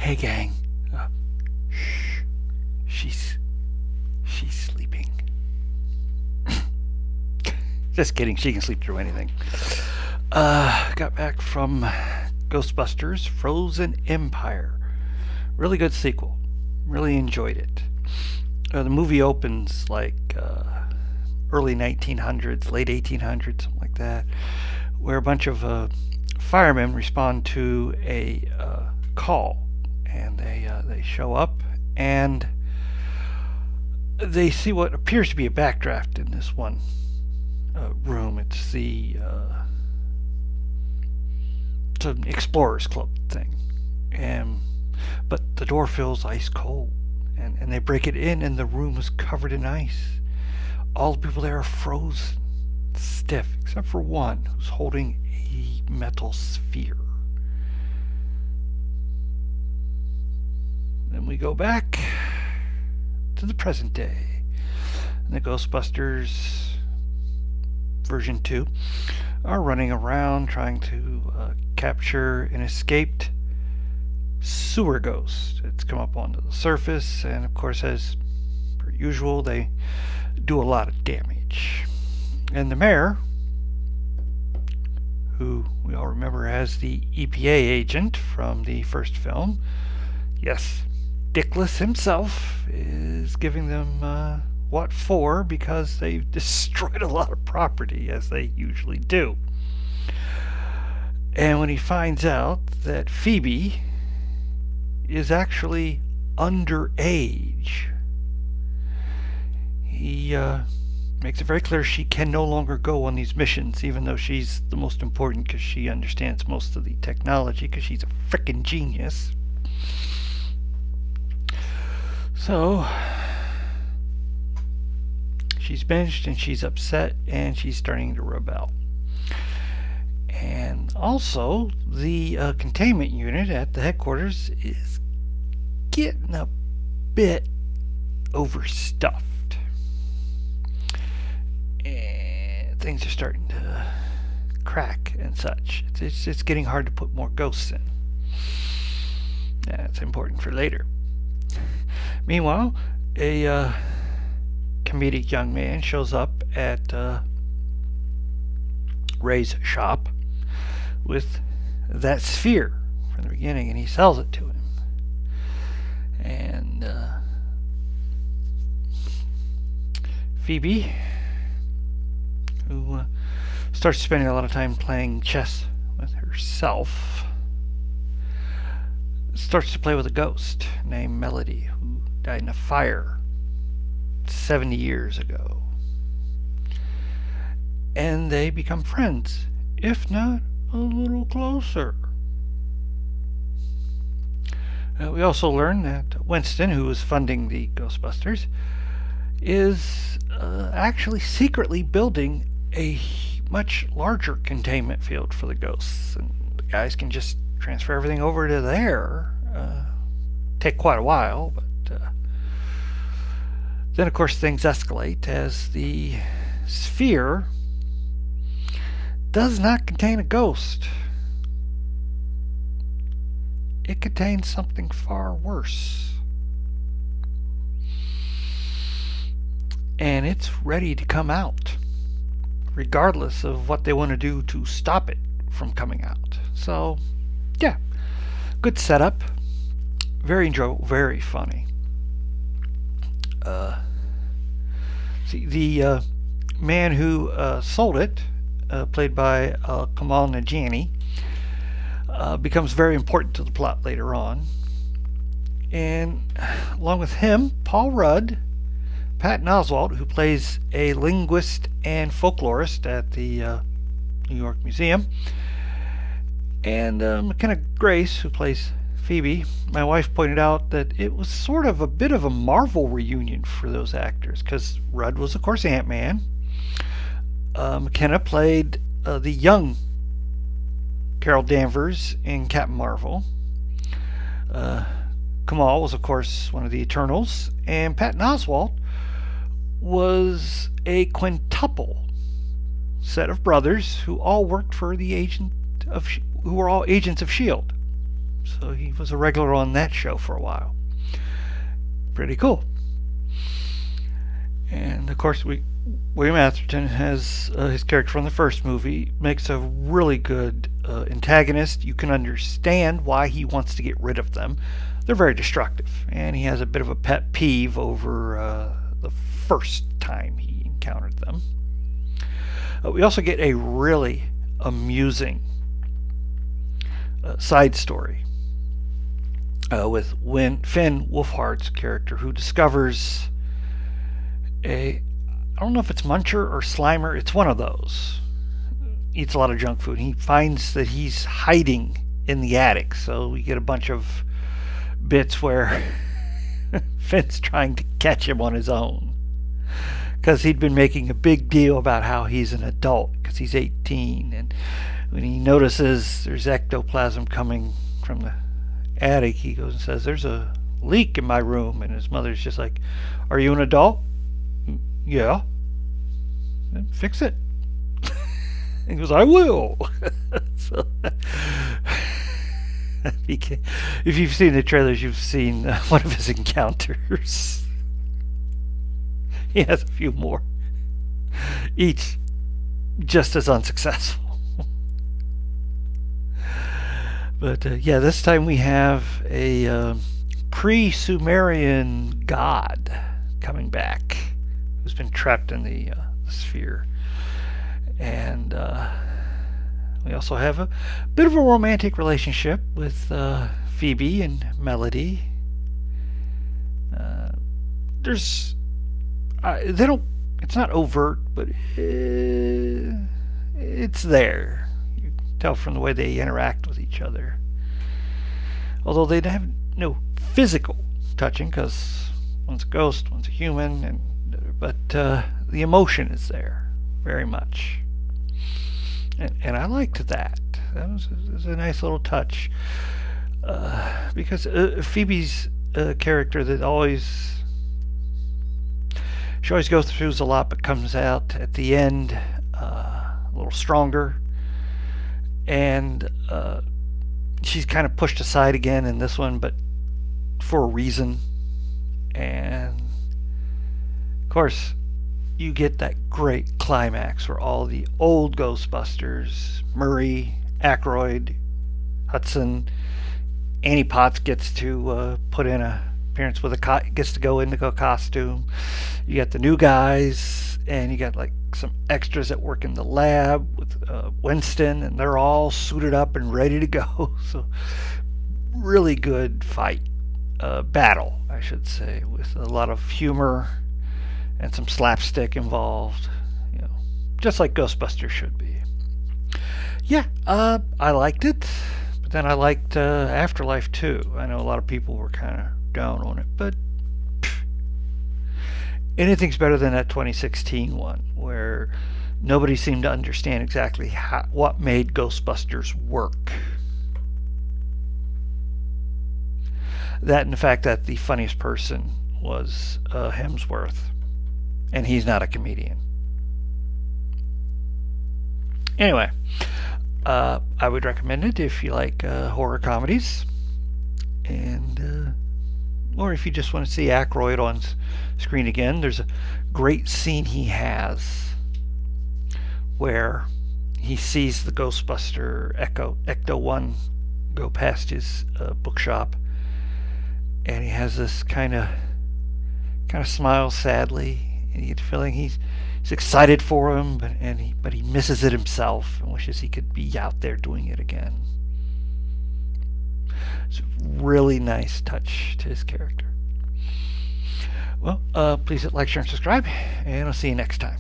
Hey, gang. Shh. She's sleeping. Just kidding. She can sleep through anything. Got back from Ghostbusters Frozen Empire. Really good sequel. Really enjoyed it. The movie opens like early 1900s, late 1800s, something like that, where a bunch of firemen respond to a call, and they show up and they see what appears to be a backdraft in this one room. It's an explorers club thing, and but the door feels ice cold, and they break it in, and the room is covered in ice. All the people there are frozen, stiff, except for one who's holding a metal sphere. Then we go back to the present day. And the Ghostbusters version 2 are running around trying to capture an escaped sewer ghost. It's come up onto the surface, and of course, as per usual, they do a lot of damage. And the mayor, who we all remember as the EPA agent from the first film, yes, Dickless himself, is giving them what for, because they've destroyed a lot of property, as they usually do. And when he finds out that Phoebe is actually underage, he makes it very clear she can no longer go on these missions, even though she's the most important because she understands most of the technology, because she's a frickin' genius. So she's benched and she's upset and she's starting to rebel. And also, the containment unit at the headquarters is getting a bit overstuffed. And things are starting to crack and such. It's getting hard to put more ghosts in. That's important for later. Meanwhile, a comedic young man shows up at Ray's shop with that sphere from the beginning, and he sells it to him. And Phoebe, who starts spending a lot of time playing chess with herself, starts to play with a ghost named Melody, who died in a fire 70 years ago. And they become friends, if not a little closer. We also learn that Winston, who is funding the Ghostbusters, is actually secretly building a much larger containment field for the ghosts. And the guys can just transfer everything over to there. Take quite a while, but then of course things escalate as the sphere does not contain a ghost. It contains something far worse. And it's ready to come out, regardless of what they want to do to stop it from coming out. So, yeah, good setup. Very enjoyable, very funny. The man who sold it, played by Kamal Najani, becomes very important to the plot later on. And along with him, Paul Rudd, Patton Oswalt, who plays a linguist and folklorist at the New York Museum, and McKenna Grace, who plays Phoebe. My wife pointed out that it was sort of a bit of a Marvel reunion for those actors, because Rudd was, of course, Ant-Man. McKenna played the young Carol Danvers in Captain Marvel. Kamal was, of course, one of the Eternals, and Patton Oswalt was a quintuple set of brothers who all worked for the who were all agents of S.H.I.E.L.D. So he was a regular on that show for a while. Pretty cool. And of course, William Atherton has his character from the first movie, makes a really good antagonist. You can understand why he wants to get rid of them. They're very destructive, and he has a bit of a pet peeve over the first time he encountered them. We also get a really amusing side story with Finn Wolfhard's character, who discovers I don't know if it's Muncher or Slimer. It's one of those. Eats a lot of junk food. He finds that he's hiding in the attic. So we get a bunch of bits where Finn's trying to catch him on his own. Because he'd been making a big deal about how he's an adult because he's 18. And when he notices there's ectoplasm coming from the attic, he goes and says, "There's a leak in my room." And his mother's just like, "Are you an adult?" "Yeah." "Then fix it." He goes, "I will." So, if you've seen the trailers, you've seen one of his encounters. He has a few more, each just as unsuccessful. But yeah, this time we have a pre-Sumerian god coming back, who's been trapped in the sphere. And we also have a bit of a romantic relationship with Phoebe and Melody. There's they don't. It's not overt, but it's there. You can tell from the way they interact with each other. Although they have no physical touching, because one's a ghost, one's a human, but the emotion is there very much. And I liked that. That was a nice little touch. Because Phoebe's character that she always goes through a lot, but comes out at the end a little stronger. And she's kind of pushed aside again in this one, but for a reason. And of course, you get that great climax where all the old Ghostbusters, Murray, Aykroyd, Hudson, Annie Potts gets to put in a appearance with gets to go into a costume. You got the new guys, and you got like some extras that work in the lab with Winston, and they're all suited up and ready to go. So really good battle, I should say, with a lot of humor and some slapstick involved, just like Ghostbusters should be. Yeah, I liked it, but then I liked Afterlife too. I know a lot of people were kind of down on it, but anything's better than that 2016 one, where nobody seemed to understand exactly what made Ghostbusters work. That and the fact that the funniest person was Hemsworth, and he's not a comedian. Anyway, I would recommend it if you like horror comedies, and or if you just want to see Aykroyd on screen again. There's a great scene he has where he sees the Ghostbuster Ecto 1 go past his bookshop, and he has this kind of smiles sadly, and you get the feeling he's excited for him, but he misses it himself and wishes he could be out there doing it again. It's a really nice touch to his character. Well, please hit like, share, and subscribe, and I'll see you next time.